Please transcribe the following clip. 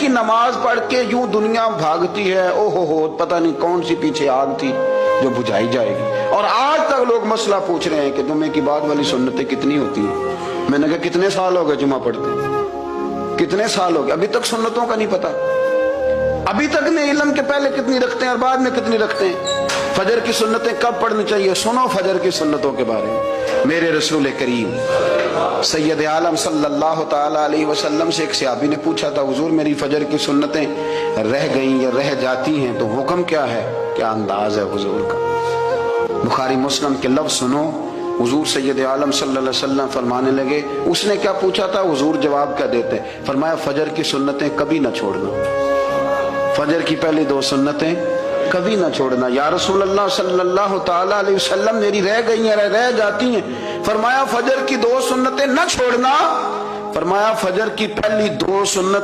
کی نماز پڑھ کے یوں دنیا بھاگتی ہے، او ہو پتہ نہیں کون سی پیچھے آگ تھی جو بجھائی جائے گی۔ اور آج تک لوگ مسئلہ پوچھ رہے ہیں کہ جمعے کی بعد والی سنتیں کتنی ہوتی ہیں۔ میں نے کہا کتنے سال ہو گئے جمعہ پڑھتے ہیں، کتنے سال ہو گئے، ابھی تک سنتوں کا نہیں پتا، ابھی تک نے علم کے پہلے کتنی رکھتے ہیں اور بعد میں کتنی رکھتے ہیں۔ فجر کی سنتیں کب پڑھنی چاہیے، سنو فجر کی سنتوں کے بارے میں۔ میرے رسول کریم سید عالم صلی اللہ تعالی علیہ وسلم سے ایک صحابی نے پوچھا تھا، حضور میری فجر کی سنتیں رہ گئیں یا رہ جاتی ہیں تو حکم کیا ہے، کیا انداز ہے حضور کا۔ بخاری مسلم کے لفظ سنو، حضور سید عالم صلی اللہ علیہ وسلم فرمانے لگے، اس نے کیا پوچھا تھا، حضور جواب کیا دیتے، فرمایا فجر کی سنتیں کبھی نہ چھوڑنا، فجر کی پہلی 2 سنتیں کبھی نہ چھوڑنا۔ یا رسول اللہ صلی اللہ تعالی علیہ وسلم میری رہ گئی ہیں، رہ جاتی ہیں، فرمایا فجر کی 2 سنتیں نہ چھوڑنا، فرمایا فجر کی پہلی 2 سنتیں